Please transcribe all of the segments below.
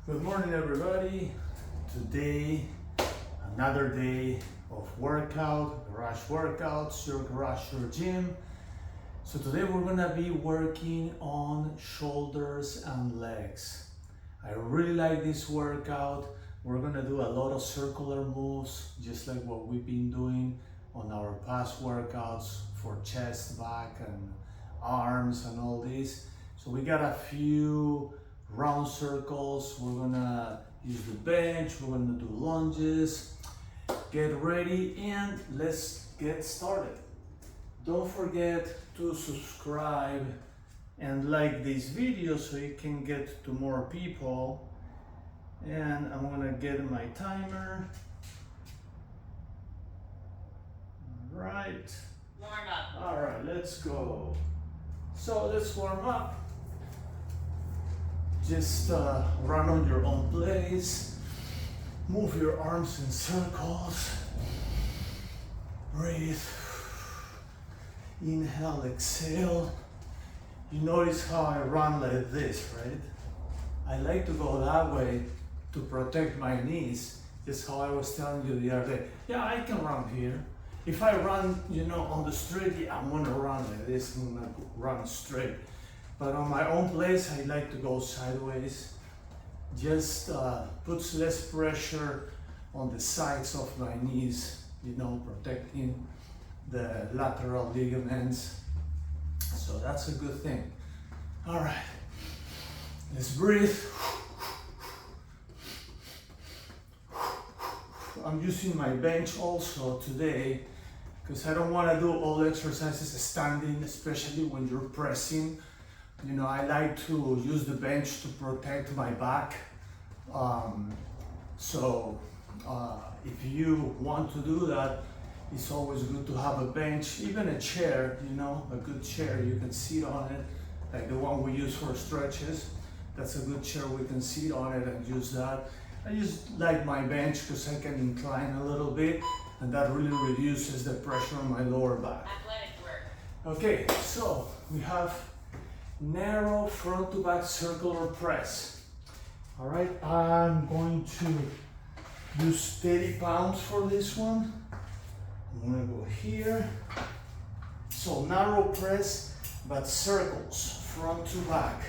Good morning, everybody. Today, another day of workout, garage workouts, your garage, your gym. So today we're gonna be working on shoulders and legs. I really like this workout. We're gonna do a lot of circular moves, just like what we've been doing on our past workouts for chest, back, and arms and all this. So we got a few round circles. We're gonna use the bench, we're gonna do lunges. Get ready and let's get started. Don't forget to subscribe and like this video so it can get to more people. And I'm gonna get my timer. All right. Warm up. All right, let's go. So let's warm up. Just run on your own pace. Move your arms in circles. Breathe. Inhale, exhale. You notice how I run like this, right? I like to go that way to protect my knees. Just how I was telling you the other day. Yeah, I can run here. If I run, on the street, yeah, I'm gonna run like this. I'm gonna run straight. But on my own place, I like to go sideways. Just puts less pressure on the sides of my knees, protecting the lateral ligaments. So that's a good thing. All right, let's breathe. I'm using my bench also today because I don't want to do all exercises standing, especially when you're pressing. I like to use the bench to protect my back. If you want to do that, it's always good to have a bench, even a chair, a good chair. You can sit on it, like the one we use for stretches. That's a good chair, we can sit on it and use that. I just like my bench because I can incline a little bit, and that really reduces the pressure on my lower back. Athletic work. Okay, so we have narrow front to back circular press. All right, I'm going to use 30 pounds for this one. I'm gonna go here. So narrow press, but circles, front to back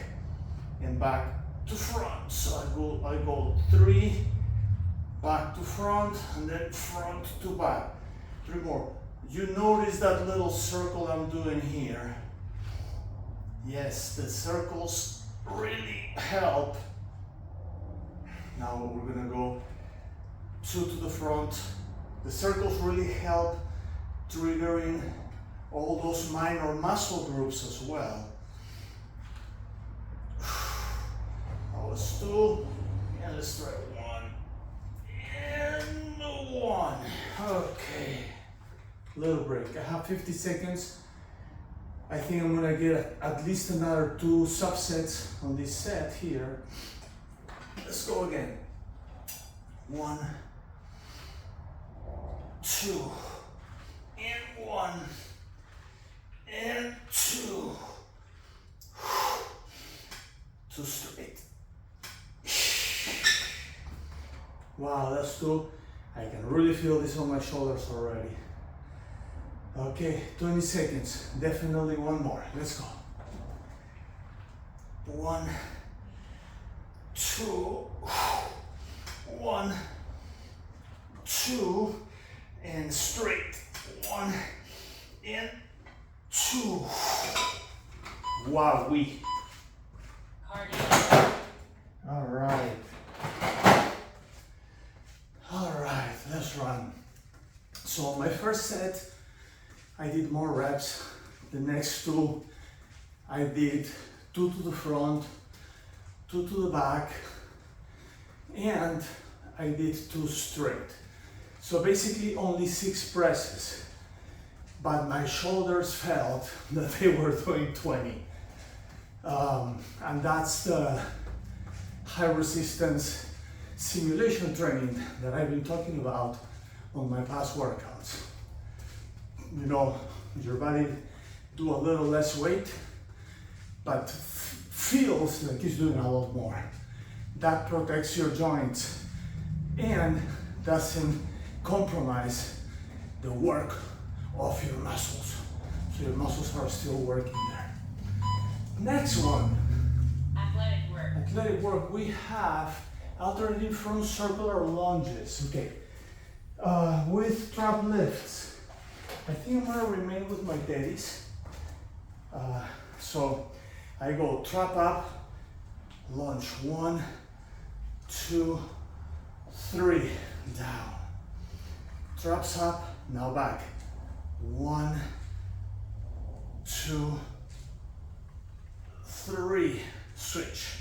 and back to front. So I go 3, back to front, and then front to back. 3 more. You notice that little circle I'm doing here? Yes, the circles really help. Now we're gonna go 2 to the front. The circles really help triggering all those minor muscle groups as well. That was 2, and let's try 1, and 1. Okay, little break. I have 50 seconds. I think I'm gonna get at least another 2 subsets on this set here. Let's go again. 1, 2, and 1, and 2. 2 straight. Wow, that's 2. I can really feel this on my shoulders already. Okay, 20 seconds, definitely 1 more, let's go. 1, 2, 1, 2, and straight. 1, and 2. Wow, cardio. All right, let's run. So my first set, I did more reps. The next 2, I did 2 to the front, 2 to the back, and I did 2 straight. So basically only 6 presses, but my shoulders felt that they were doing 20. And that's the high resistance simulation training that I've been talking about on my past workouts. Your body do a little less weight, but feels like it's doing a lot more. that protects your joints and doesn't compromise the work of your muscles. So your muscles are still working there. Next one. Athletic work. Athletic work, we have alternating front circular lunges. Okay. With trap lifts. I think I'm gonna remain with my daddies. So I go trap up, lunge, 1, 2, 3, down. Traps up, now back. 1, 2, 3, switch.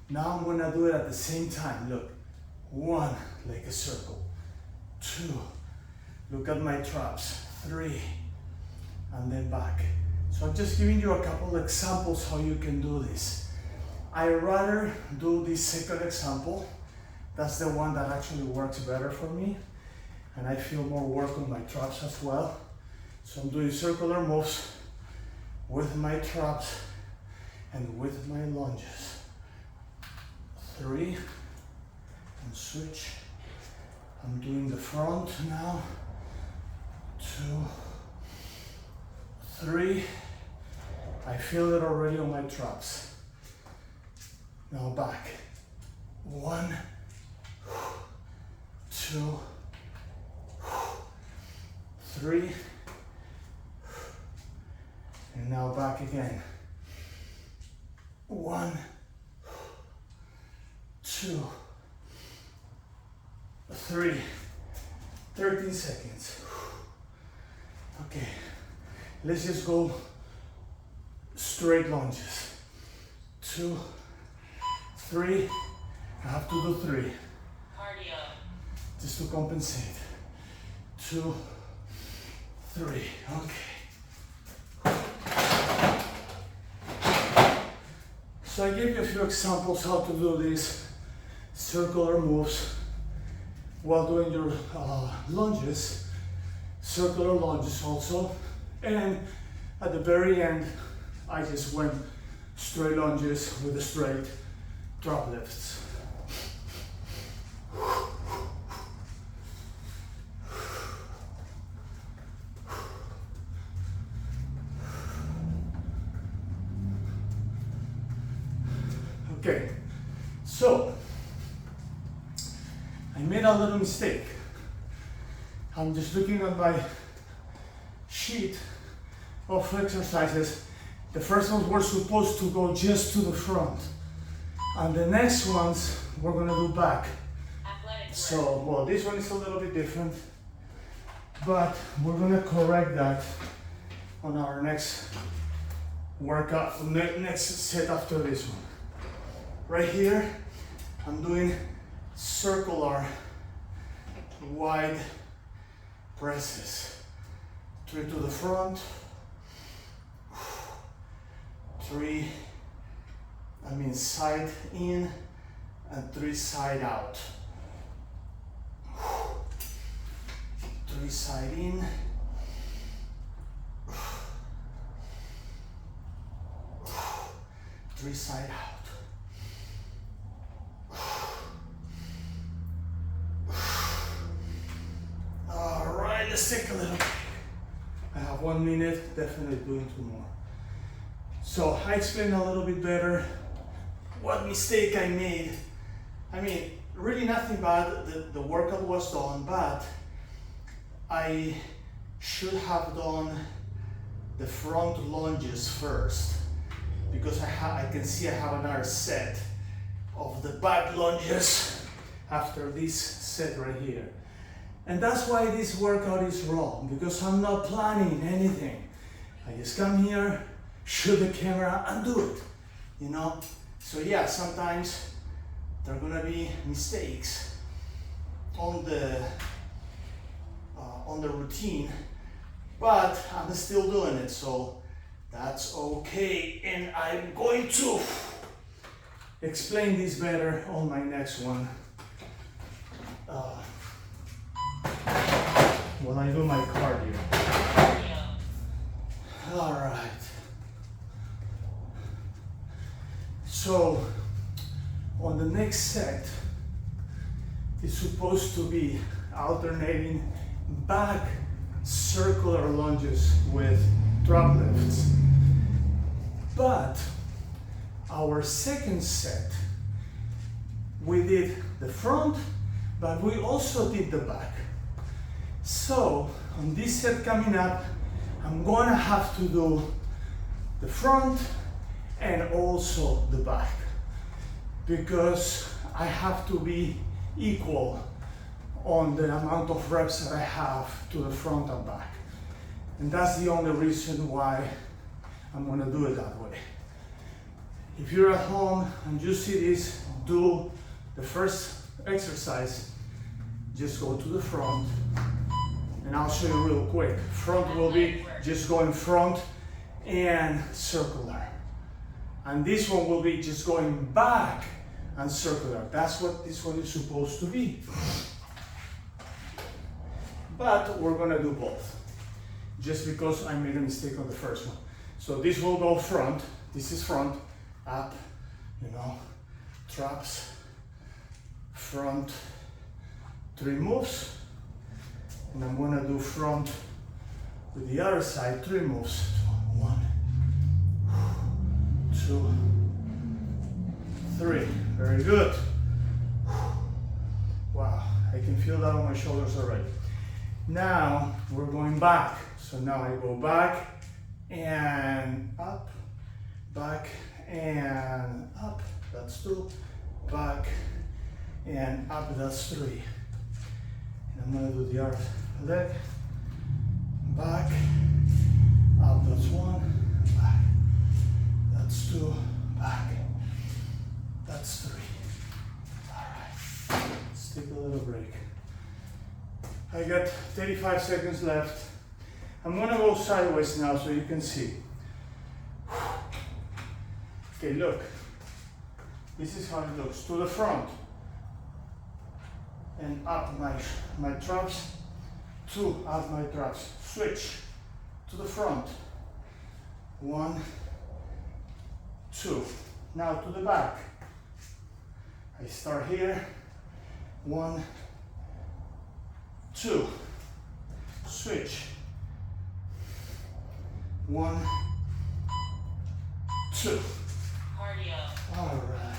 Now I'm gonna do it at the same time. Look, 1, like a circle. 2, look at my traps. 3, and then back. So I'm just giving you a couple examples how you can do this. I rather do the second example. That's the one that actually works better for me. And I feel more work on my traps as well. So I'm doing circular moves with my traps and with my lunges. 3, and switch. I'm doing the front now. 2, 3. I feel it already on my traps. Now back. 1, 2, 3. And now back again. 1, 2, 3. 13 seconds. Okay, let's just go straight lunges. 2, 3. I have to do 3. Cardio. Just to compensate. 2, 3. Okay. So I gave you a few examples how to do these circular moves while doing your lunges, circular lunges also. And at the very end, I just went straight lunges with the straight drop lifts. Okay, so I made a little mistake. I'm just looking at my sheet of exercises. The first ones were supposed to go just to the front, and the next ones we're gonna do back. So, well, this one is a little bit different, but we're gonna correct that on our next workout, next set after this one. Right here, I'm doing circular wide presses. 3 to the front, 3, side in, and 3 side out. 3 side in, 3 side out. Let's take a little break. I have 1 minute, definitely doing 2 more. So I explained a little bit better what mistake I made. I mean, really nothing bad, the workout was done, but I should have done the front lunges first, because I can see I have another set of the back lunges after this set right here. And that's why this workout is wrong, because I'm not planning anything. I just come here, shoot the camera, and do it, you know? So yeah, sometimes there are gonna be mistakes on the routine, but I'm still doing it, so that's okay. And I'm going to explain this better on my next one. When I do my cardio. All right. So on the next set, it's supposed to be alternating back circular lunges with drop lifts. But our second set, we did the front, but we also did the back. So on this set coming up, I'm gonna have to do the front and also the back, because I have to be equal on the amount of reps that I have to the front and back. And that's the only reason why I'm gonna do it that way. If you're at home and you see this, do the first exercise, just go to the front, and I'll show you real quick. Front will be just going front and circular. And this one will be just going back and circular. That's what this one is supposed to be. But we're gonna do both, just because I made a mistake on the first one. So this will go front, this is front, up, you know, traps, front, 3 moves. And I'm gonna do front with the other side, 3 moves. 1, 2, 3. Very good. Wow, I can feel that on my shoulders already. Now we're going back. So now I go back and up, back and up. That's 2. Back and up. That's 3. And I'm gonna do the other leg. Back, up. That's 1. Back. That's 2. Back. That's 3. All right. Let's take a little break. I got 35 seconds left. I'm gonna go sideways now so you can see. Okay, look. This is how it looks. To the front. And up my traps. 2, up my traps. Switch. To the front. 1, 2. Now to the back. I start here. 1, 2. Switch. 1, 2. Cardio. All right.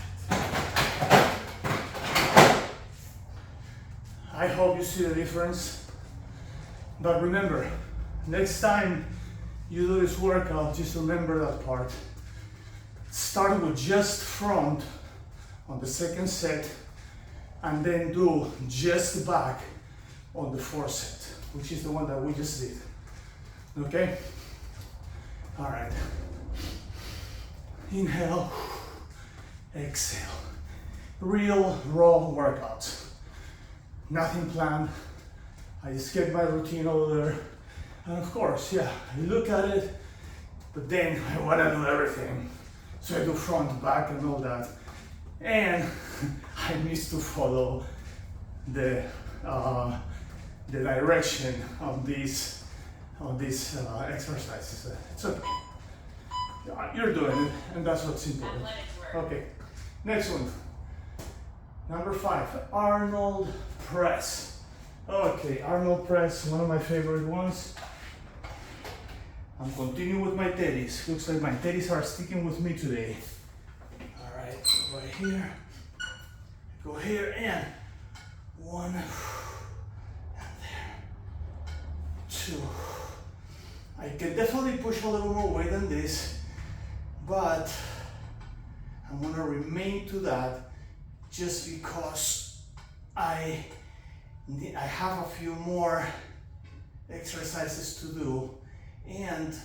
I hope you see the difference. But remember, next time you do this workout, just remember that part. Start with just front on the second set, and then do just back on the fourth set, which is the one that we just did. Okay? All right. Inhale, exhale. Real raw workouts. Nothing planned. I just get my routine over there. And of course, yeah, I look at it, but then I want to do everything. So I do front, back, and all that. And I miss to follow the direction of these exercises. It's okay. You're doing it, and that's what's important. Okay, next one. Number 5, Arnold press. Okay, Arnold press, one of my favorite ones. I'm continuing with my teddies. Looks like my teddies are sticking with me today. All right, right here. Go here and 1, and there. 2. I can definitely push a little more weight than this, but I'm gonna remain to that just because I have a few more exercises to do, and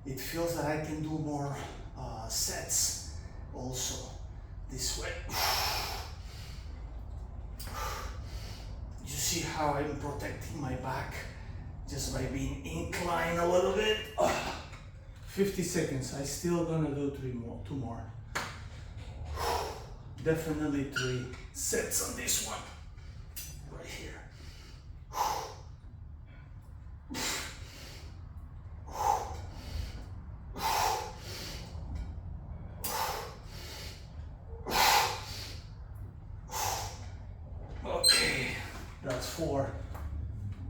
it feels that I can do more sets also this way. You see how I'm protecting my back just by being inclined a little bit. 50 seconds. I still gonna do 2 more. Definitely 3 sets on this one. Right here. 4.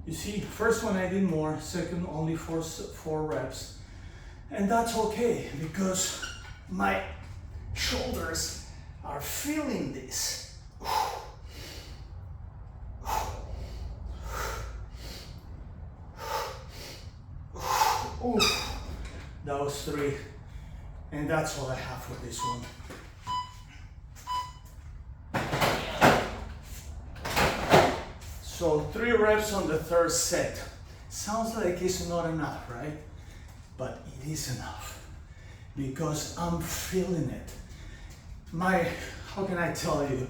You see, first one I did more, second only 4 reps. And that's okay because my shoulders are feeling this. Ooh, that was 3. And that's all I have for this one. So 3 reps on the 3rd set. Sounds like it's not enough, right? But it is enough because I'm feeling it. How can I tell you?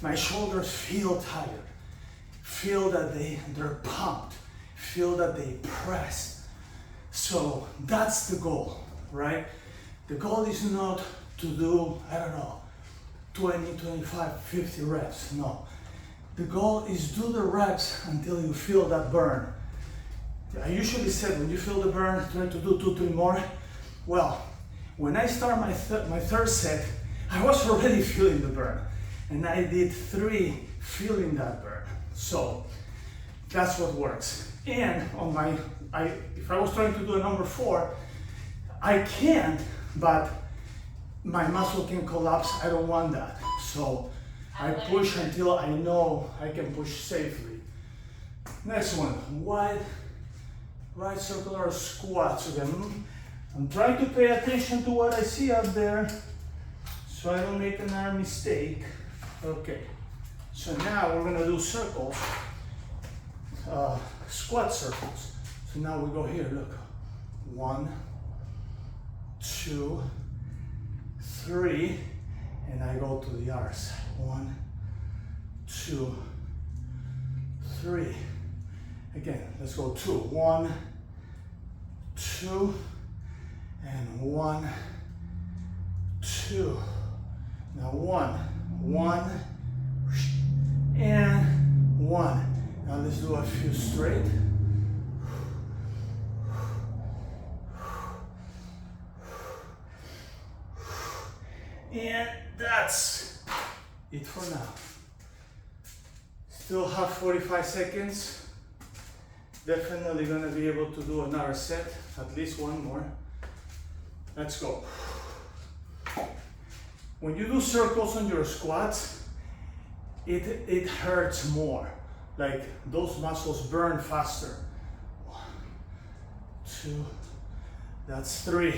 My shoulders feel tired. Feel that they're pumped. Feel that they press. So that's the goal, right? The goal is not to do, I don't know, 20, 25, 50 reps, no. The goal is do the reps until you feel that burn. I usually said when you feel the burn, try to do 2, 3 more. Well, when I start my 3rd set, I was already feeling the burn. And I did 3 feeling that burn. So that's what works. And on if I was trying to do a number 4, I can't, but my muscle can collapse. I don't want that. So I push until I know I can push safely. Next one, wide right circular squats again. I'm trying to pay attention to what I see up there so I don't make another mistake. Okay, so now we're gonna do circles, squat circles. So now we go here, look. 1, 2, 3, and I go to the other side. 1, 2, 3. Again, let's go 2. 1, 2, and 1, 2. Now 1, 1, and 1. Now let's do a few straight. And that's it for now. Still have 45 seconds. Definitely gonna be able to do another set, at least one more. Let's go. When you do circles on your squats, it hurts more. Like those muscles burn faster. 1, 2, that's 3.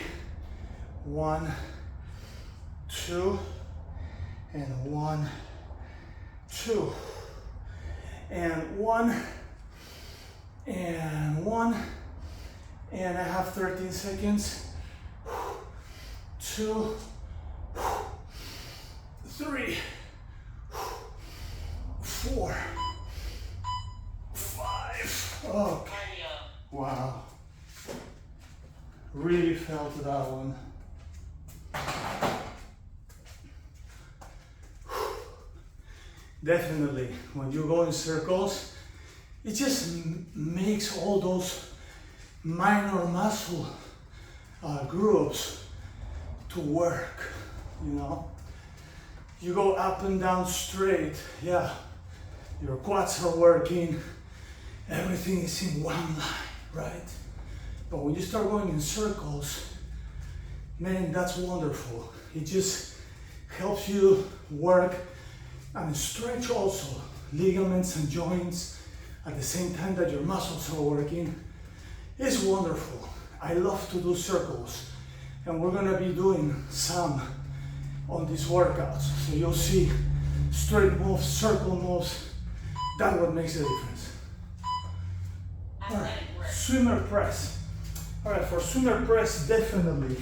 1, 2, and 1, 2, and 1, and 1, and I have 13 seconds. 2, 3, 4, 5. Okay. Wow. Really felt that one. Definitely, when you go in circles, it just makes all those minor muscle groups to work, you know. You go up and down straight, yeah, your quads are working, everything is in one line, right? But when you start going in circles, man, that's wonderful. It just helps you work and stretch also ligaments and joints at the same time that your muscles are working. It's wonderful. I love to do circles, and we're gonna be doing some on these workouts. So you'll see straight moves, circle moves. That's what makes the difference. All right, swimmer press. All right, for swimmer press, definitely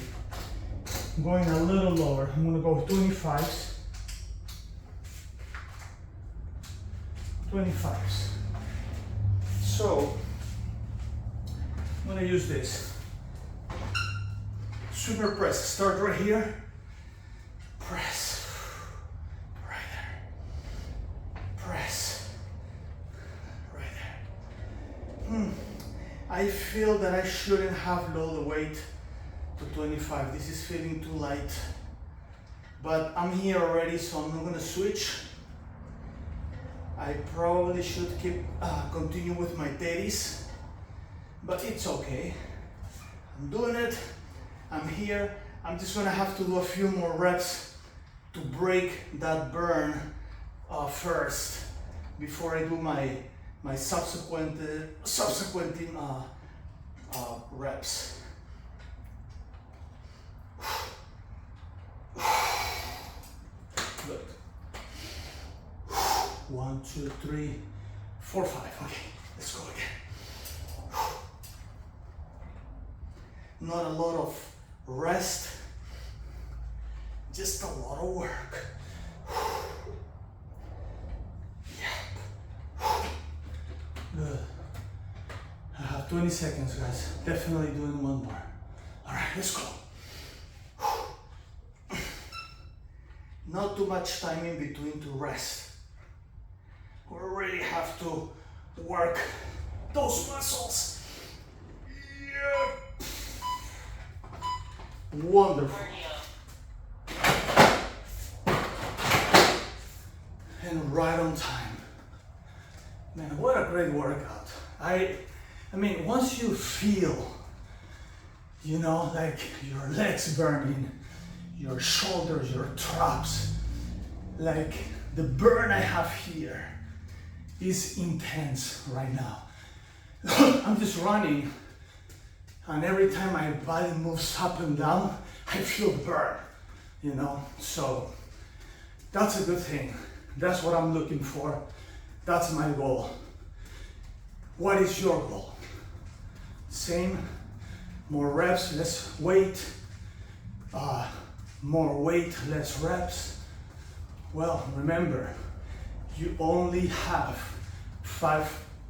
I'm going a little lower. I'm gonna go 25s. 25s. So I'm gonna use this. Swimmer press. Start right here. Press. Right there. Press. Right there. I feel that I shouldn't have lowered the weight to 25. This is feeling too light. But I'm here already, so I'm not gonna switch. I probably should continue with my 30s, but it's okay. I'm doing it. I'm here. I'm just gonna have to do a few more reps to break that burn first before I do my subsequent reps. Good. 1, 2, 3, 4, 5. Okay, let's go again. Not a lot of rest, just a lot of work. Good. I have 20 seconds, guys. Definitely doing one more. All right, let's go. Not too much time in between to rest. We really have to work those muscles. Yep. Wonderful. And right on time. Man, what a great workout. I mean, once you feel, you know, like your legs burning, your shoulders, your traps, like the burn I have here is intense right now. I'm just running, and every time my body moves up and down, I feel burn, you know? So that's a good thing. That's what I'm looking for. That's my goal. What is your goal? Same, more reps, less weight, more weight, less reps. Well, remember, you only have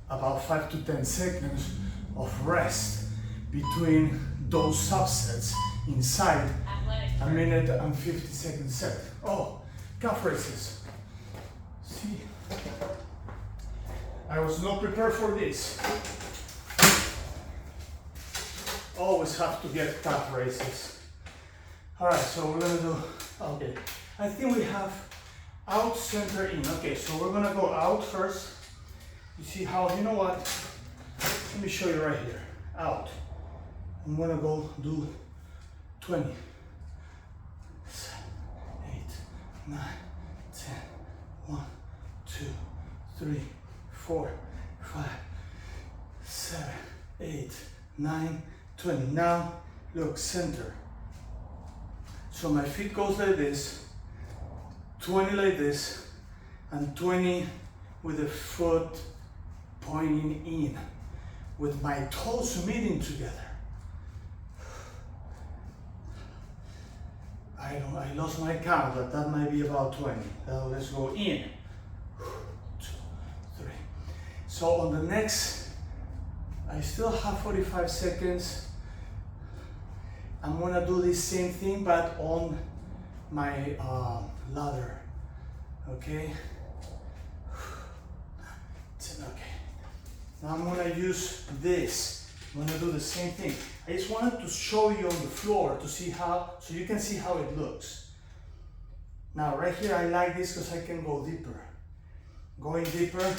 about 5 to 10 seconds of rest between those subsets inside a minute and 50 second set. Oh, calf raises. See, I was not prepared for this. Always have to get calf raises. All right, so we're gonna do, okay. I think we have out, center, in. Okay, so we're gonna go out first. You see how, you know what? Let me show you right here. Out. I'm gonna go do 20. 7, 8, 9, 10. 1, 2, 3, 4, 5, 7, 8, 9, 20. Now, look, center. So my feet goes like this, 20 like this, and 20 with the foot pointing in, with my toes meeting together. I lost my count, but that might be about 20. Now let's go in. 2, 3. So on the next, I still have 45 seconds. I'm gonna do the same thing, but on my ladder. Okay. Okay. Now I'm gonna use this. I'm gonna do the same thing. I just wanted to show you on the floor to see how, so you can see how it looks. Now right here, I like this because I can go deeper. Going deeper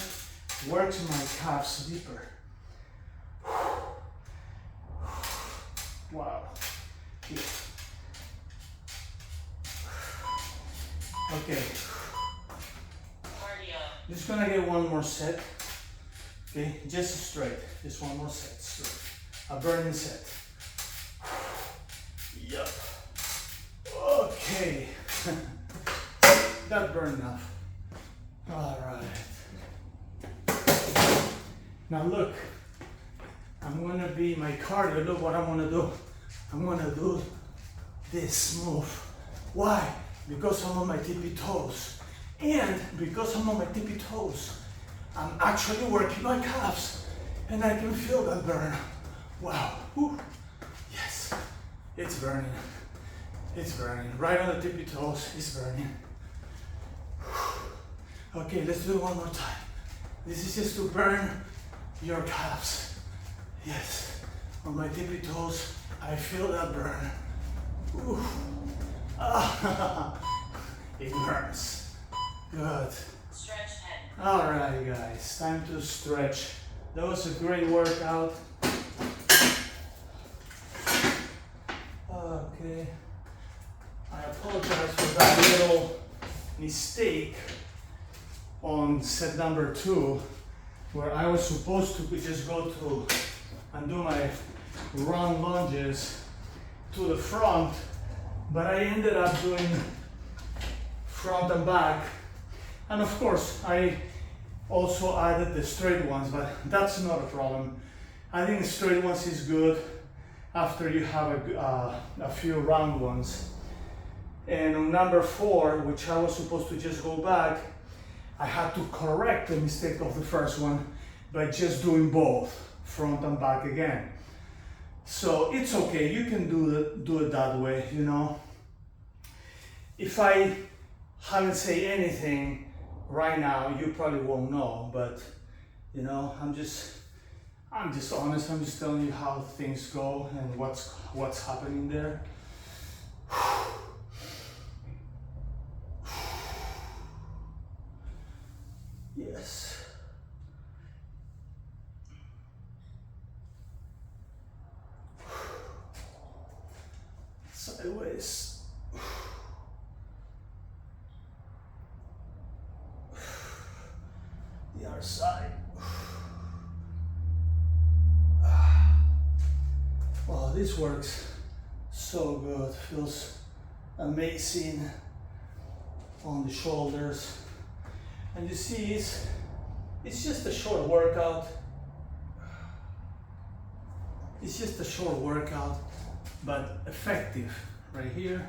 works my calves deeper. Wow. Here. Okay. Just gonna get one more set. Okay, just straight. Just one more set, straight. A burning set. Yup. Okay. That burned enough. All right. Now look, I'm gonna be my cardio. Look what I'm gonna do. I'm gonna do this move. Why? Because I'm on my tippy toes. And because I'm on my tippy toes, I'm actually working my calves. And I can feel that burn. Wow. Whew. Yes. It's burning. It's burning. Right on the tippy toes, it's burning. Okay, let's do it one more time. This is just to burn your calves. Yes. On my tippy toes, I feel that burn. Ooh. Ah. It burns. Good. Stretch 10. All right, guys, time to stretch. That was a great workout. Okay, I apologize for that little mistake on set number 2, where I was supposed to just go to and do my round lunges to the front, but I ended up doing front and back. And of course, I also added the straight ones, but that's not a problem. I think the straight ones is good after you have a few round ones. And on number 4, which I was supposed to just go back, I had to correct the mistake of the first one by just doing both, front and back again. So it's okay, you can do it that way, you know. If I haven't said anything right now, you probably won't know, but you know, I'm just honest. I'm just telling you how things go and what's happening there. Yes. Sideways. The other side. Wow, this works so good. Feels amazing on the shoulders. And you see, it's just a short workout. It's just a short workout, but effective. Right here,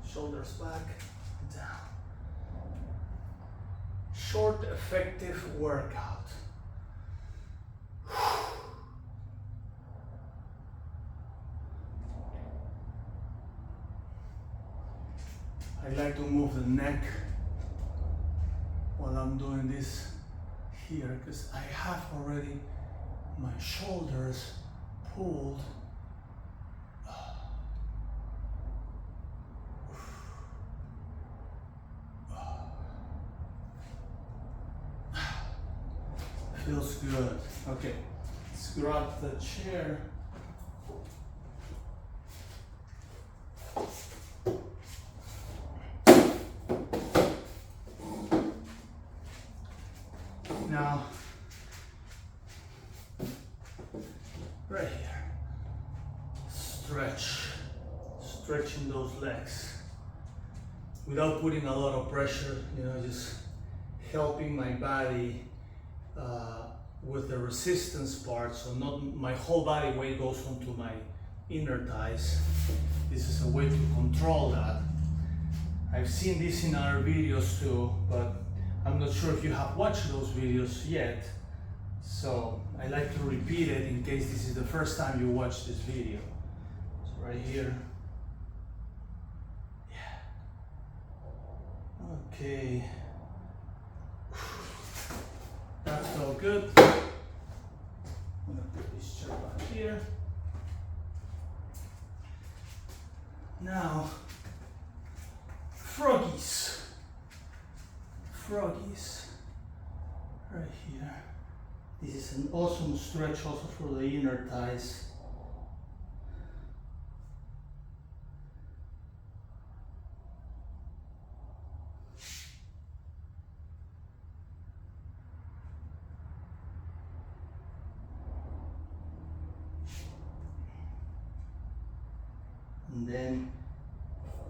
shoulders back, down. Short, effective workout. I like to move the neck while I'm doing this here, because I have already my shoulders pulled. Feels good. Okay, let's grab the chair. Now, right here, stretching those legs without putting a lot of pressure, you know, just helping my body with the resistance part, so not my whole body weight goes onto my inner thighs. This is a way to control that. I've seen this in other videos too, but I'm not sure if you have watched those videos yet, so I like to repeat it in case this is the first time you watch this video. So right here. Yeah. Okay. That felt good. I'm gonna put this chair back here. Now, froggies. Froggies. Right here. This is an awesome stretch also for the inner thighs. And then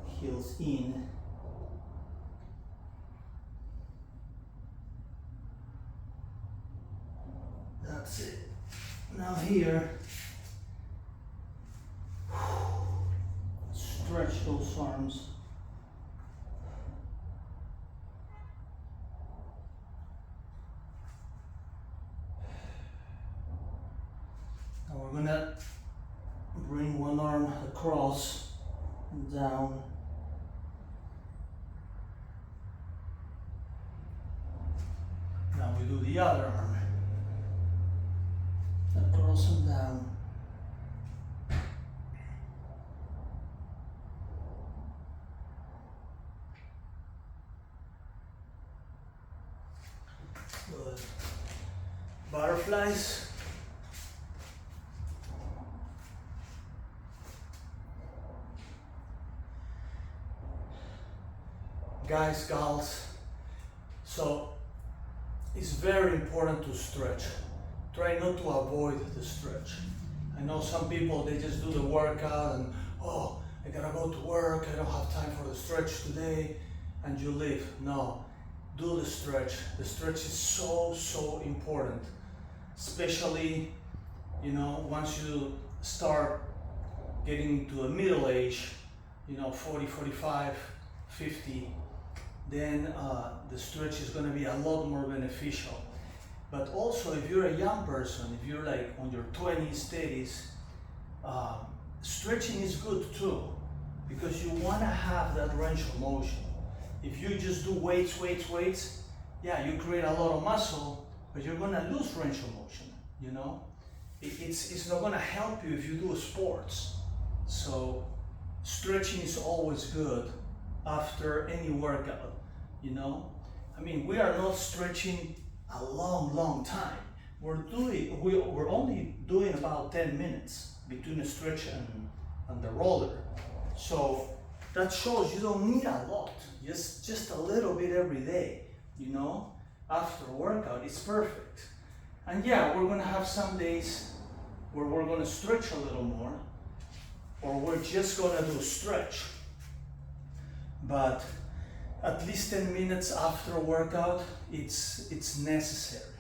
heels in. That's it. Now here, stretch those arms. Now we're gonna bring one arm across and down. Now we do the other arm. Across and down. butterflies. Guys, gals, so it's very important to stretch. Try not to avoid the stretch. I know some people, they just do the workout and, oh, I gotta go to work, I don't have time for the stretch today, and you leave. No, do the stretch. The stretch is so important, especially, you know, once you start getting into a middle age, you know, 40, 45, 50, then the stretch is going to be a lot more beneficial. But also, if you're a young person, if you're like on your 20s, 30s, stretching is good too, because you want to have that range of motion. If you just do weights, yeah, you create a lot of muscle, but you're going to lose range of motion, you know? It's not going to help you if you do sports. So stretching is always good after any workout, you know? I mean, we are not stretching a long time. We're only doing about 10 minutes between a stretch and the roller. So that shows you don't need a lot, just a little bit every day, you know? After a workout, it's perfect. And yeah, we're gonna have some days where we're gonna stretch a little more, or we're just gonna do stretch. But at least 10 minutes after a workout, it's necessary.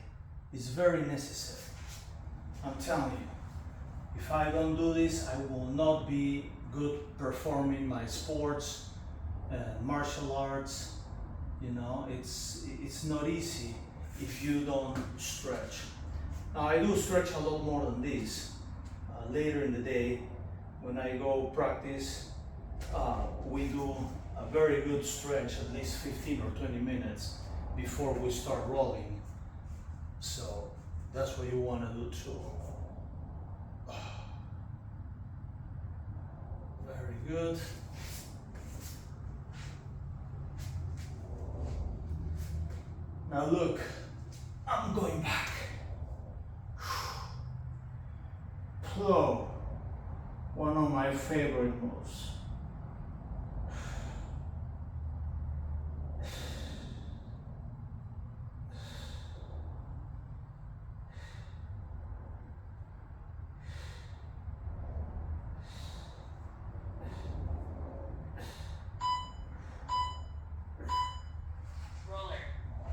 It's very necessary. I'm telling you, if I don't do this, I will not be good performing my sports and martial arts. You know, it's not easy if you don't stretch. Now, I do stretch a lot more than this. Later in the day, when I go practice, we do a very good stretch, at least 15 or 20 minutes before we start rolling. So that's what you want to do too. Very good. Now look, I'm going back. Flow, one of my favorite moves.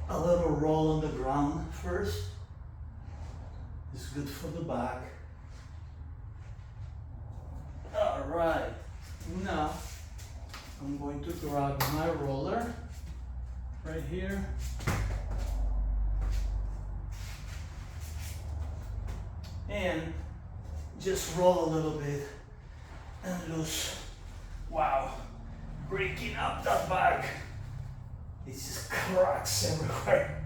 A little roll on the ground first. It's good for the back. All right. Now, I'm going to grab my roller right here. And just roll a little bit and loose. Wow. Breaking up that back. It just cracks everywhere.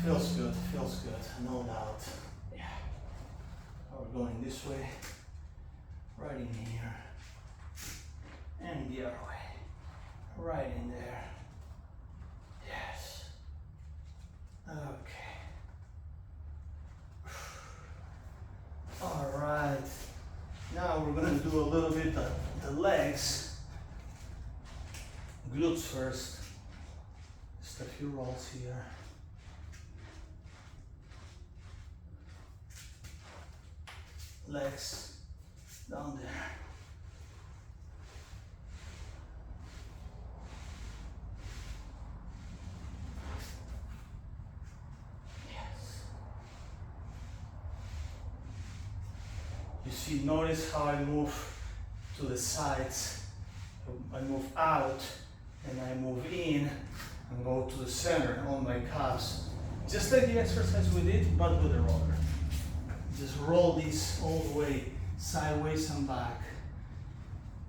Feels good, no doubt. Yeah. We're going this way, right in here, and the other way, right in there. Yes. Okay. All right. Now we're gonna do a little bit of the legs. Glutes first. Just a few rolls here. Legs down there. Yes. You see, notice how I move to the sides. I move out and I move in and go to the center on my calves. Just like the exercise we did, but with a roller. Just roll these all the way sideways and back.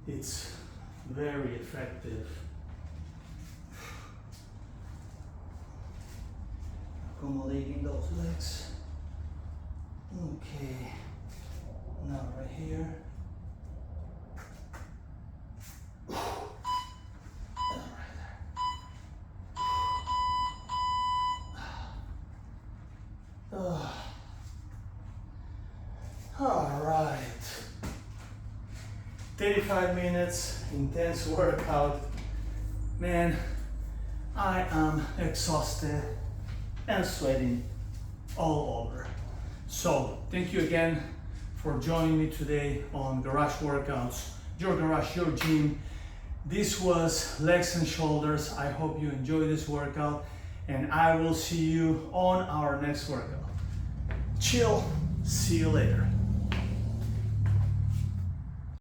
It's very effective. Accommodating those legs. Okay. Now right here. 35 minutes, intense workout. Man, I am exhausted and sweating all over. So, thank you again for joining me today on Garage Workouts, your garage, your gym. This was legs and shoulders. I hope you enjoy this workout, and I will see you on our next workout. Chill, see you later.